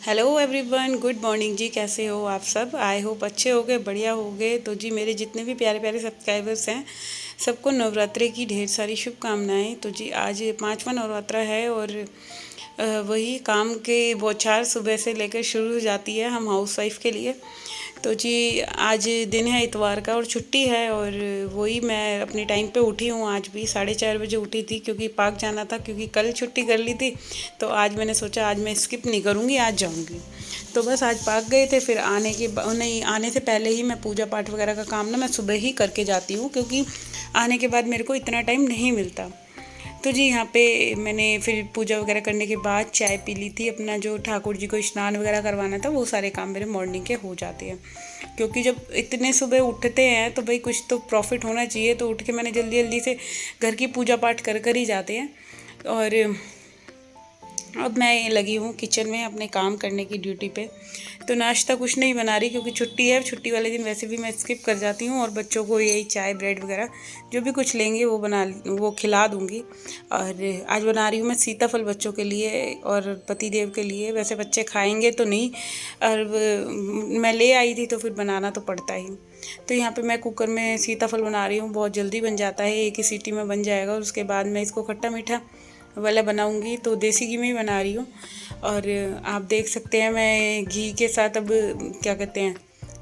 Hello everyone, good morning जी। कैसे हो आप सब? आई होप अच्छे होगे, बढ़िया होगे। तो जी मेरे जितने भी प्यारे प्यारे सब्सक्राइबर्स हैं, सबको नवरात्रि की ढेर सारी शुभकामनाएं। तो जी आज पांचवा नवरात्रा है और वही काम के बौछार सुबह से लेकर शुरू हो जाती है हम हाउसवाइफ के लिए। तो जी आज दिन है इतवार का और छुट्टी है, और वही मैं अपने टाइम पे उठी हूँ। आज भी 4:30 बजे उठी थी क्योंकि पार्क जाना था, क्योंकि कल छुट्टी कर ली थी। तो आज मैंने सोचा आज मैं स्किप नहीं करूँगी, आज जाऊँगी। तो बस आज पार्क गए थे, फिर नहीं आने से पहले ही मैं पूजा पाठ वगैरह का काम ना मैं सुबह ही करके जाती हूँ, क्योंकि आने के बाद मेरे को इतना टाइम नहीं मिलता। तो जी यहाँ पे मैंने फिर पूजा वगैरह करने के बाद चाय पी ली थी। अपना जो ठाकुर जी को स्नान वगैरह करवाना था, वो सारे काम मेरे मॉर्निंग के हो जाते हैं, क्योंकि जब इतने सुबह उठते हैं तो भाई कुछ तो प्रॉफिट होना चाहिए। तो उठ के मैंने जल्दी जल्दी से घर की पूजा पाठ कर कर ही जाते हैं। और अब मैं लगी हूँ किचन में अपने काम करने की ड्यूटी पे। तो नाश्ता कुछ नहीं बना रही, क्योंकि छुट्टी है। छुट्टी वाले दिन वैसे भी मैं स्किप कर जाती हूँ, और बच्चों को यही चाय ब्रेड वगैरह जो भी कुछ लेंगे वो खिला दूँगी। और आज बना रही हूँ मैं सीताफल बच्चों के लिए और पतिदेव के लिए। वैसे बच्चे खाएंगे तो नहीं, और मैं ले आई थी तो फिर बनाना तो पड़ता ही। तो यहाँ पे मैं कुकर में सीताफल बना रही हूँ, बहुत जल्दी बन जाता है, एक ही सीटी में बन जाएगा। और उसके बाद मैं इसको खट्टा मीठा वाला बनाऊंगी, तो देसी घी में ही बना रही हूँ। और आप देख सकते हैं मैं घी के साथ अब क्या कहते हैं,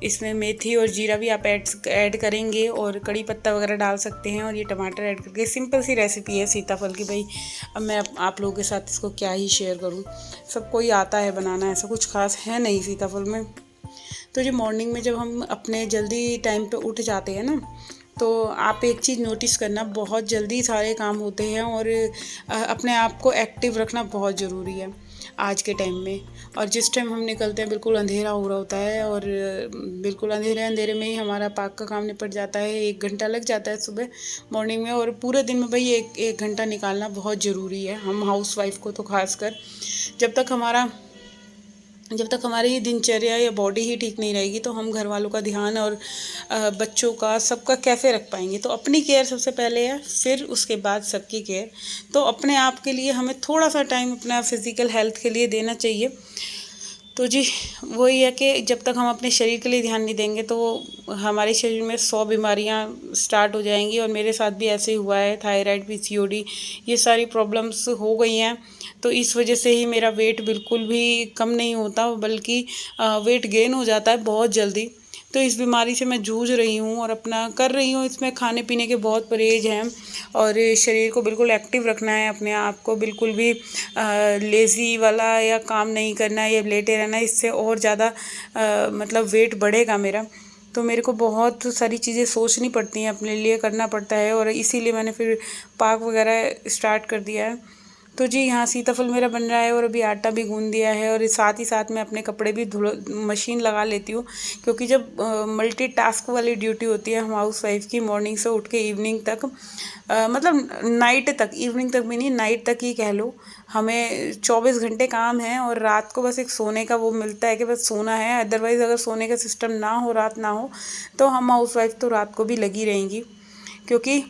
इसमें मेथी और जीरा भी आप ऐड करेंगे, और कड़ी पत्ता वगैरह डाल सकते हैं। और ये टमाटर ऐड करके सिंपल सी रेसिपी है सीताफल की भाई। अब मैं आप लोगों के साथ इसको क्या ही शेयर करूँ, सबको ही आता है बनाना, ऐसा कुछ खास है नहीं सीताफल में। तो जो मॉर्निंग में जब हम अपने जल्दी टाइम पे उठ जाते हैं ना, तो आप एक चीज़ नोटिस करना, बहुत जल्दी सारे काम होते हैं। और अपने आप को एक्टिव रखना बहुत ज़रूरी है आज के टाइम में। और जिस टाइम हम निकलते हैं बिल्कुल अंधेरा हो रहा होता है, और बिल्कुल अंधेरे अंधेरे में ही हमारा पार्क का काम निपट जाता है। 1 घंटा लग जाता है सुबह मॉर्निंग में, और पूरे दिन में भाई एक घंटा निकालना बहुत ज़रूरी है हम हाउस वाइफ को तो खासकर। जब तक हमारा जब तक हमारी ही दिनचर्या या बॉडी ही ठीक नहीं रहेगी, तो हम घर वालों का ध्यान और बच्चों का सबका कैसे रख पाएंगे। तो अपनी केयर सबसे पहले है, फिर उसके बाद सबकी केयर। तो अपने आप के लिए हमें थोड़ा सा टाइम अपना फिज़िकल हेल्थ के लिए देना चाहिए। तो जी वही है कि जब तक हम अपने शरीर के लिए ध्यान नहीं देंगे, तो हमारे शरीर में 100 बीमारियां स्टार्ट हो जाएंगी। और मेरे साथ भी ऐसे ही हुआ है, थायराइड, पीसीओडी, ये सारी प्रॉब्लम्स हो गई हैं। तो इस वजह से ही मेरा वेट बिल्कुल भी कम नहीं होता, बल्कि वेट गेन हो जाता है बहुत जल्दी। तो इस बीमारी से मैं जूझ रही हूँ और अपना कर रही हूँ। इसमें खाने पीने के बहुत परहेज हैं, और शरीर को बिल्कुल एक्टिव रखना है, अपने आप को बिल्कुल भी लेज़ी वाला या काम नहीं करना है या लेटे रहना है। इससे और ज़्यादा मतलब वेट बढ़ेगा मेरा। तो मेरे को बहुत सारी चीज़ें सोचनी पड़ती हैं, अपने लिए करना पड़ता है, और इसीलिए मैंने फिर पार्क वगैरह स्टार्ट कर दिया है। तो जी यहाँ सीताफल मेरा बन रहा है, और अभी आटा भी गूंद दिया है, और साथ ही साथ मैं अपने कपड़े भी धुल मशीन लगा लेती हूँ। क्योंकि जब मल्टीटास्क वाली ड्यूटी होती है हम हाउस वाइफ की, मॉर्निंग से उठ के इवनिंग तक, मतलब नाइट तक, इवनिंग तक भी नहीं, नाइट तक ही कह लो। हमें 24 घंटे काम है, और रात को बस एक सोने का वो मिलता है कि बस सोना है। अदरवाइज़ अगर सोने का सिस्टम ना हो, रात ना हो, तो हम हाउस वाइफ तो रात को भी लगी रहेंगी, क्योंकि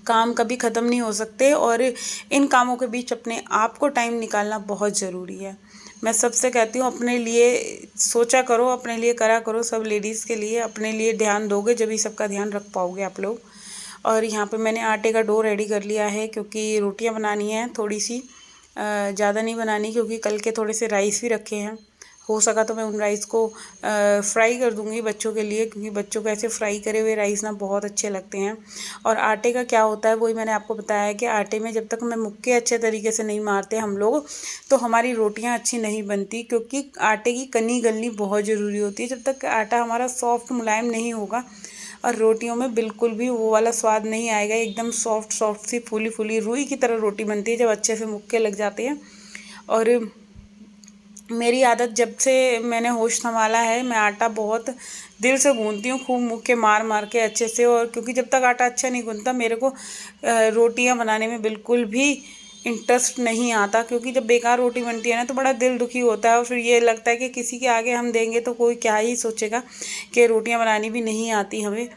काम कभी ख़त्म नहीं हो सकते। और इन कामों के बीच अपने आप को टाइम निकालना बहुत ज़रूरी है। मैं सबसे कहती हूँ अपने लिए सोचा करो, अपने लिए करा करो। सब लेडीज़ के लिए अपने लिए ध्यान दोगे, जब ही सबका ध्यान रख पाओगे आप लोग। और यहाँ पे मैंने आटे का डो रेडी कर लिया है, क्योंकि रोटियाँ बनानी है थोड़ी सी, ज़्यादा नहीं बनानी, क्योंकि कल के थोड़े से राइस भी रखे हैं। हो सका तो मैं उन राइस को फ्राई कर दूंगी बच्चों के लिए, क्योंकि बच्चों को ऐसे फ्राई करे हुए राइस ना बहुत अच्छे लगते हैं। और आटे का क्या होता है, वही मैंने आपको बताया है कि आटे में जब तक हमें मुक्के अच्छे तरीके से नहीं मारते हम लोग, तो हमारी रोटियां अच्छी नहीं बनती। क्योंकि आटे की कनी गलनी बहुत ज़रूरी होती है। जब तक आटा हमारा सॉफ्ट मुलायम नहीं होगा, और रोटियों में बिल्कुल भी वो वाला स्वाद नहीं आएगा। एकदम सॉफ्ट सॉफ्ट सी फूली फूली रुई की तरह रोटी बनती है जब अच्छे से मुक्के लग जाते हैं। और मेरी आदत जब से मैंने होश संभाला है, मैं आटा बहुत दिल से गूंथती हूँ, खूब मुक्के मार मार के अच्छे से। और क्योंकि जब तक आटा अच्छा नहीं गूंथता, मेरे को रोटियां बनाने में बिल्कुल भी इंटरेस्ट नहीं आता। क्योंकि जब बेकार रोटी बनती है ना, तो बड़ा दिल दुखी होता है, और फिर ये लगता है कि किसी के आगे हम देंगे तो कोई क्या ही सोचेगा कि रोटियां बनानी भी नहीं आती हमें।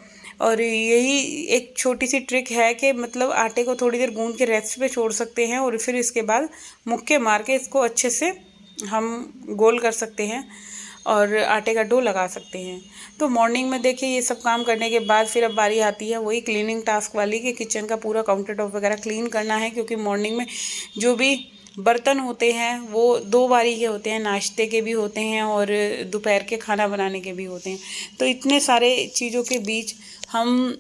और यही एक छोटी सी ट्रिक है कि मतलब आटे को थोड़ी देर गूंद के रेस्ट पे छोड़ सकते हैं, और फिर इसके बाद मुक्के मार के इसको अच्छे से हम गोल कर सकते हैं और आटे का डो लगा सकते हैं। तो मॉर्निंग में देखिए ये सब काम करने के बाद फिर अब बारी आती है वही क्लीनिंग टास्क वाली कि किचन का पूरा काउंटर टॉप वगैरह क्लीन करना है, क्योंकि मॉर्निंग में जो भी बर्तन होते हैं वो 2 बारी के होते हैं, नाश्ते के भी होते हैं और दोपहर के खाना बनाने के भी होते हैं। तो इतने सारे चीज़ों के बीच हम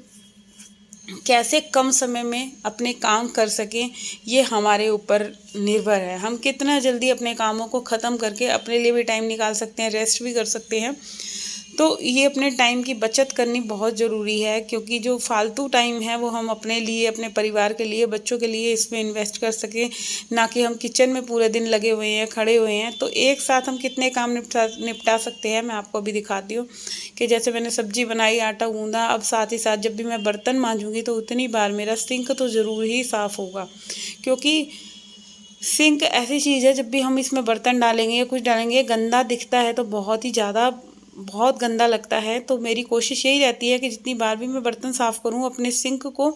कैसे कम समय में अपने काम कर सकें, ये हमारे ऊपर निर्भर है। हम कितना जल्दी अपने कामों को ख़त्म करके अपने लिए भी टाइम निकाल सकते हैं, रेस्ट भी कर सकते हैं। तो ये अपने टाइम की बचत करनी बहुत ज़रूरी है, क्योंकि जो फालतू टाइम है वो हम अपने लिए, अपने परिवार के लिए, बच्चों के लिए इसमें इन्वेस्ट कर सकें, ना कि हम किचन में पूरे दिन लगे हुए हैं, खड़े हुए हैं। तो एक साथ हम कितने काम निपटा सकते हैं, मैं आपको अभी दिखाती हूँ कि जैसे मैंने सब्जी बनाई, आटा गूँधा, अब साथ ही साथ जब भी मैं बर्तन मांजूँगी तो उतनी बार मेरा सिंक तो ज़रूर ही साफ़ होगा, क्योंकि सिंक ऐसी चीज़ है जब भी हम इसमें बर्तन डालेंगे या कुछ डालेंगे गंदा दिखता है तो बहुत गंदा लगता है। तो मेरी कोशिश यही रहती है कि जितनी बार भी मैं बर्तन साफ़ करूं अपने सिंक को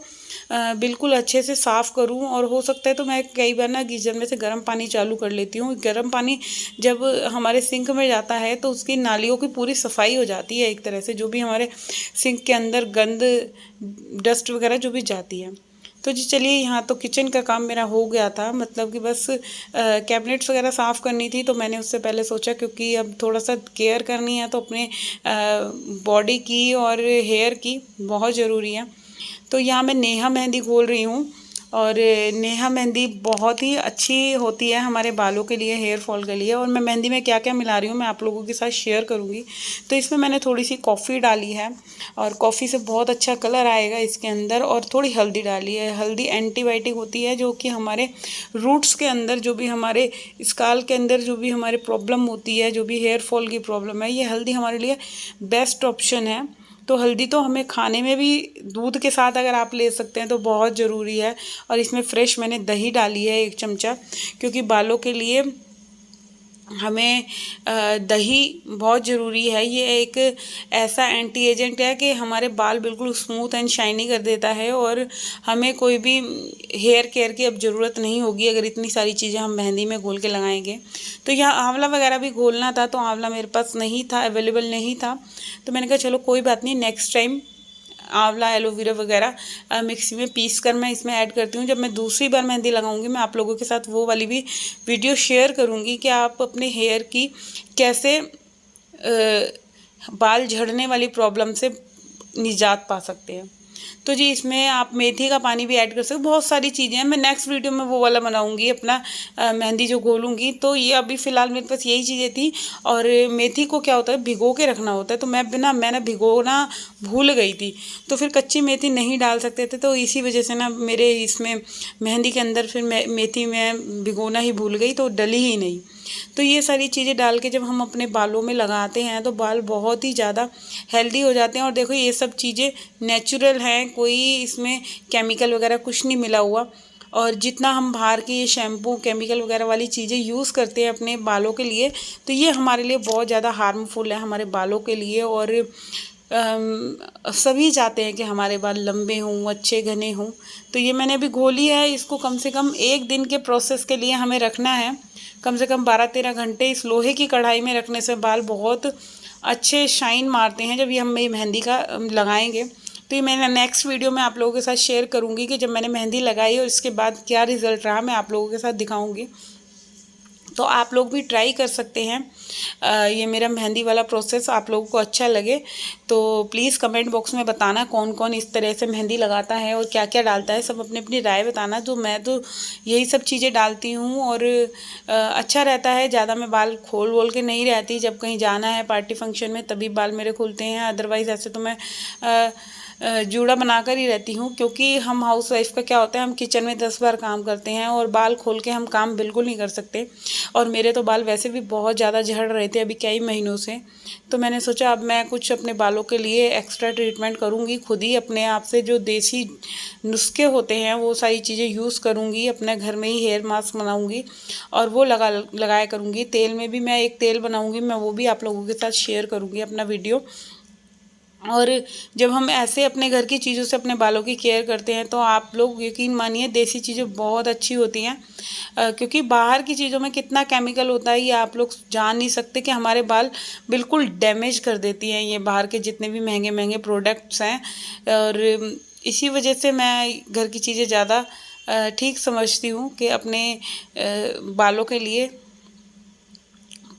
बिल्कुल अच्छे से साफ़ करूं, और हो सकता है तो मैं कई बार ना गीज़र में से गर्म पानी चालू कर लेती हूँ। गर्म पानी जब हमारे सिंक में जाता है तो उसकी नालियों की पूरी सफाई हो जाती है एक तरह से, जो भी हमारे सिंक के अंदर गंद, डस्ट वगैरह जो भी जाती है। तो जी चलिए, यहाँ तो किचन का काम मेरा हो गया था, मतलब कि बस कैबिनेट्स वगैरह साफ़ करनी थी। तो मैंने उससे पहले सोचा क्योंकि अब थोड़ा सा केयर करनी है तो अपने बॉडी की और हेयर की बहुत ज़रूरी है। तो यहाँ मैं नेहा मेहंदी घोल रही हूँ, और नेहा मेहंदी बहुत ही अच्छी होती है हमारे बालों के लिए, हेयर फॉल के लिए। और मैं मेहंदी में क्या क्या मिला रही हूँ मैं आप लोगों के साथ शेयर करूँगी। तो इसमें मैंने थोड़ी सी कॉफ़ी डाली है, और कॉफ़ी से बहुत अच्छा कलर आएगा इसके अंदर, और थोड़ी हल्दी डाली है। हल्दी एंटीबायोटिक होती है, जो कि हमारे रूट्स के अंदर, जो भी हमारे स्काल के अंदर जो भी हमारे प्रॉब्लम होती है, जो भी हेयर फॉल की प्रॉब्लम है, ये हल्दी हमारे लिए बेस्ट ऑप्शन है। तो हल्दी तो हमें खाने में भी दूध के साथ अगर आप ले सकते हैं तो बहुत ज़रूरी है। और इसमें फ्रेश मैंने दही डाली है 1 चमचा, क्योंकि बालों के लिए हमें दही बहुत ज़रूरी है। ये एक ऐसा एंटी एजेंट है कि हमारे बाल बिल्कुल स्मूथ एंड शाइनी कर देता है, और हमें कोई भी हेयर केयर की अब ज़रूरत नहीं होगी अगर इतनी सारी चीज़ें हम मेहंदी में घोल के लगाएंगे। तो यहाँ आंवला वगैरह भी घोलना था, तो आंवला मेरे पास नहीं था, अवेलेबल नहीं था। तो मैंने कहा चलो कोई बात नहीं, नेक्स्ट टाइम आंवला, एलोवेरा वगैरह मिक्सी में पीस कर मैं इसमें ऐड करती हूँ। जब मैं दूसरी बार मेहंदी लगाऊंगी मैं आप लोगों के साथ वो वाली भी वीडियो शेयर करूँगी कि आप अपने हेयर की कैसे बाल झड़ने वाली प्रॉब्लम से निजात पा सकते हैं। तो जी इसमें आप मेथी का पानी भी ऐड कर सकते हो, बहुत सारी चीज़ें हैं। मैं नेक्स्ट वीडियो में वो वाला बनाऊंगी अपना मेहंदी जो घोलूंगी। तो ये अभी फ़िलहाल मेरे पास यही चीज़ें थी। और मेथी को क्या होता है, भिगो के रखना होता है, तो मैंने भिगोना भूल गई थी, तो फिर कच्ची मेथी नहीं डाल सकते थे। तो इसी वजह से ना मेरे इसमें मेहंदी के अंदर फिर मेथी मैं भिगोना ही भूल गई, तो डली ही नहीं। तो ये सारी चीज़ें डाल के जब हम अपने बालों में लगाते हैं तो बाल बहुत ही ज़्यादा हेल्दी हो जाते हैं। और देखो ये सब चीज़ें नेचुरल हैं, कोई इसमें केमिकल वगैरह कुछ नहीं मिला हुआ। और जितना हम बाहर के ये शैम्पू, केमिकल वगैरह वाली चीज़ें यूज़ करते हैं अपने बालों के लिए, तो ये हमारे लिए बहुत ज़्यादा हार्मफुल है हमारे बालों के लिए। और सभी चाहते हैं कि हमारे बाल लंबे हों, अच्छे घने हों। तो ये मैंने अभी घोली है, इसको कम से कम 1 दिन के प्रोसेस के लिए हमें रखना है। कम से कम 12-13 घंटे इस लोहे की कढ़ाई में रखने से बाल बहुत अच्छे शाइन मारते हैं जब ये हम मेहंदी का लगाएंगे। तो ये मैं नेक्स्ट वीडियो में आप लोगों के साथ शेयर करूंगी कि जब मैंने मेहंदी लगाई और इसके बाद क्या रिज़ल्ट रहा, मैं आप लोगों के साथ दिखाऊंगी। तो आप लोग भी ट्राई कर सकते हैं। ये मेरा मेहंदी वाला प्रोसेस आप लोगों को अच्छा लगे तो प्लीज़ कमेंट बॉक्स में बताना कौन कौन इस तरह से मेहंदी लगाता है और क्या क्या डालता है, सब अपनी अपनी राय बताना। तो मैं तो यही सब चीज़ें डालती हूँ और अच्छा रहता है। ज़्यादा मैं बाल खोल के नहीं रहती, जब कहीं जाना है पार्टी फंक्शन में तभी बाल मेरे खुलते हैं, अदरवाइज़ ऐसे तो मैं जूड़ा बनाकर ही रहती हूँ। क्योंकि हम हाउस वाइफ का क्या होता है, हम किचन में 10 बार काम करते हैं और बाल खोल के हम काम बिल्कुल नहीं कर सकते। और मेरे तो बाल वैसे भी बहुत ज़्यादा झड़ रहे थे अभी कई महीनों से। तो मैंने सोचा अब मैं कुछ अपने बालों के लिए एक्स्ट्रा ट्रीटमेंट करूँगी, खुद ही अपने आप से जो देसी नुस्खे होते हैं वो सारी चीज़ें यूज़ करूँगी। अपने घर में ही हेयर मास्क बनाऊँगी और वो लगाया करूँगी। तेल में भी मैं एक तेल बनाऊँगी, मैं वो भी आप लोगों के साथ शेयर करूँगी अपना वीडियो। और जब हम ऐसे अपने घर की चीज़ों से अपने बालों की केयर करते हैं तो आप लोग यकीन मानिए देसी चीज़ें बहुत अच्छी होती हैं। क्योंकि बाहर की चीज़ों में कितना केमिकल होता है ये आप लोग जान नहीं सकते कि हमारे बाल बिल्कुल डैमेज कर देती हैं ये बाहर के जितने भी महंगे महंगे प्रोडक्ट्स हैं। और इसी वजह से मैं घर की चीज़ें ज़्यादा ठीक समझती हूँ कि अपने बालों के लिए।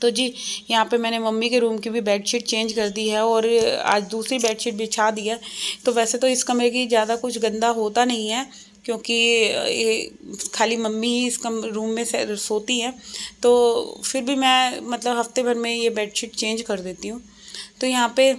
तो जी यहाँ पे मैंने मम्मी के रूम की भी बेडशीट चेंज कर दी है और आज दूसरी बेडशीट बिछा दी है। तो वैसे तो इस कमरे की ज़्यादा कुछ गंदा होता नहीं है क्योंकि ये खाली मम्मी ही इस रूम में सोती हैं। तो फिर भी मैं मतलब हफ्ते भर में ये बेडशीट चेंज कर देती हूँ। तो यहाँ पे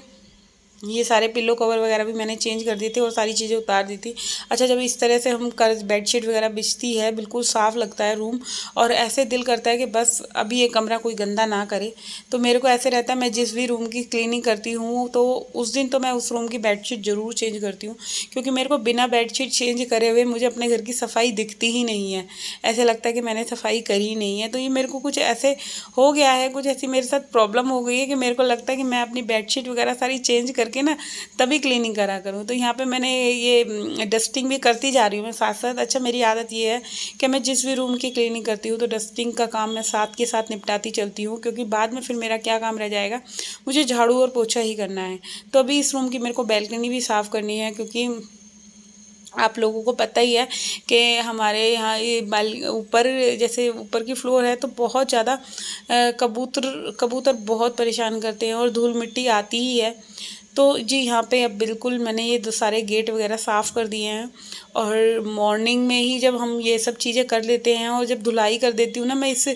ये सारे पिल्लो कवर वगैरह भी मैंने चेंज कर दिए थे और सारी चीज़ें उतार दी थी। अच्छा, जब इस तरह से हम कर बेडशीट वगैरह बिछती है बिल्कुल साफ़ लगता है रूम और ऐसे दिल करता है कि बस अभी ये कमरा कोई गंदा ना करे। तो मेरे को ऐसे रहता है मैं जिस भी रूम की क्लीनिंग करती हूँ तो उस दिन तो मैं उस रूम की बेडशीट ज़रूर चेंज करती हूँ, क्योंकि मेरे को बिना बेडशीट चेंज करे हुए मुझे अपने घर की सफाई दिखती ही नहीं है। ऐसे लगता है कि मैंने सफाई करी ही नहीं है। तो ये मेरे को कुछ ऐसे हो गया है, कुछ ऐसी मेरे साथ प्रॉब्लम हो गई है कि मेरे को लगता है कि मैं अपनी बेडशीट वगैरह सारी चेंज करके ना तभी क्लीनिंग करा करूँ। तो यहाँ पे मैंने ये डस्टिंग भी करती जा रही हूँ मैं साथ साथ। अच्छा, मेरी आदत ये है कि मैं जिस भी रूम की क्लीनिंग करती हूँ तो डस्टिंग का काम मैं साथ के साथ निपटाती चलती हूँ, क्योंकि बाद में फिर मेरा क्या काम रह जाएगा, मुझे झाड़ू और पोछा ही करना है। तो अभी इस रूम की मेरे को बैल्कनी भी साफ़ करनी है, क्योंकि आप लोगों को पता ही है कि हमारे यहाँ ये बाल ऊपर जैसे ऊपर की फ्लोर है तो बहुत ज़्यादा कबूतर कबूतर बहुत परेशान करते हैं और धूल मिट्टी आती ही है। तो जी यहाँ पे अब बिल्कुल मैंने ये सारे गेट वगैरह साफ़ कर दिए हैं। और मॉर्निंग में ही जब हम ये सब चीज़ें कर लेते हैं और जब धुलाई कर देती हूँ ना मैं इस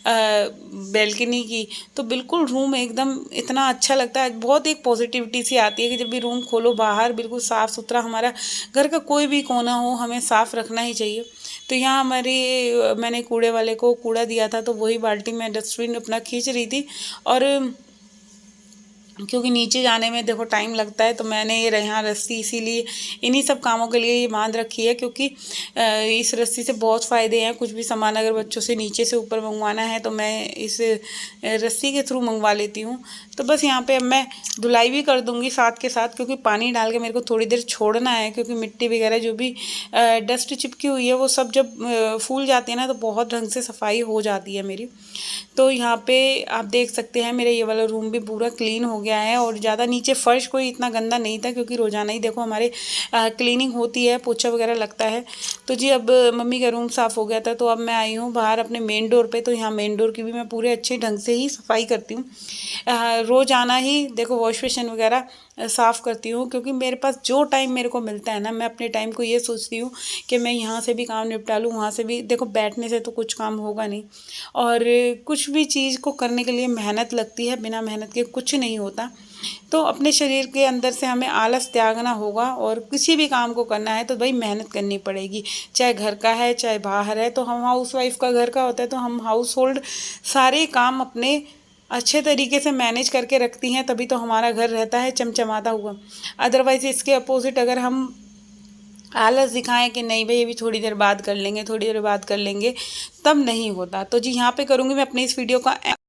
बेल्कनी की, तो बिल्कुल रूम एकदम इतना अच्छा लगता है। बहुत एक पॉजिटिविटी सी आती है कि जब भी रूम खोलो बाहर बिल्कुल साफ़ सुथरा, हमारा घर का कोई भी कोना हो हमें साफ़ रखना ही चाहिए। तो यहाँ मैंने कूड़े वाले को कूड़ा दिया था तो वही बाल्टी में डस्टबिन अपना खींच रही थी। और क्योंकि नीचे जाने में देखो टाइम लगता है तो मैंने ये यहाँ रस्सी इसीलिए इन्हीं सब कामों के लिए ये बांध रखी है, क्योंकि इस रस्सी से बहुत फ़ायदे हैं। कुछ भी सामान अगर बच्चों से नीचे से ऊपर मंगवाना है तो मैं इस रस्सी के थ्रू मंगवा लेती हूँ। तो बस यहाँ पे अब मैं धुलाई भी कर दूँगी साथ के साथ, क्योंकि पानी डाल के मेरे को थोड़ी देर छोड़ना है, क्योंकि मिट्टी वगैरह जो भी डस्ट चिपकी हुई है वो सब जब फूल जाती है ना तो बहुत ढंग से सफाई हो जाती है मेरी। तो यहाँ पे आप देख सकते हैं मेरा ये वाला रूम भी पूरा क्लीन हो गया है और ज़्यादा नीचे फर्श कोई इतना गंदा नहीं था, क्योंकि रोज़ाना ही देखो हमारे क्लीनिंग होती है, पोछा वगैरह लगता है। तो जी अब मम्मी का रूम साफ़ हो गया था तो अब मैं आई हूँ बाहर अपने मेन डोर पे। तो यहाँ मेन डोर की भी मैं पूरे अच्छे ढंग से ही सफाई करती हूँ। रोज़ आना ही देखो वॉश बेसिन वगैरह साफ़ करती हूँ, क्योंकि मेरे पास जो टाइम मेरे को मिलता है ना मैं अपने टाइम को ये सोचती हूँ कि मैं यहाँ से भी काम निपटा लूँ, वहाँ से भी। देखो बैठने से तो कुछ काम होगा नहीं, और कुछ भी चीज़ को करने के लिए मेहनत लगती है, बिना मेहनत के कुछ नहीं होता। तो अपने शरीर के अंदर से हमें आलस त्यागना होगा और किसी भी काम को करना है तो भाई मेहनत करनी पड़ेगी। चाहे घर का है चाहे बाहर है, तो हम हाउसवाइफ का घर का होता है तो हम हाउस होल्ड सारे काम अपने अच्छे तरीके से मैनेज करके रखती हैं, तभी तो हमारा घर रहता है चमचमाता हुआ। अदरवाइज़ इसके अपोजिट अगर हम आलस दिखाएं कि नहीं भाई अभी थोड़ी देर बाद कर लेंगे, थोड़ी देर बाद कर लेंगे, तब नहीं होता। तो जी यहाँ पे करूँगी मैं अपनी इस वीडियो का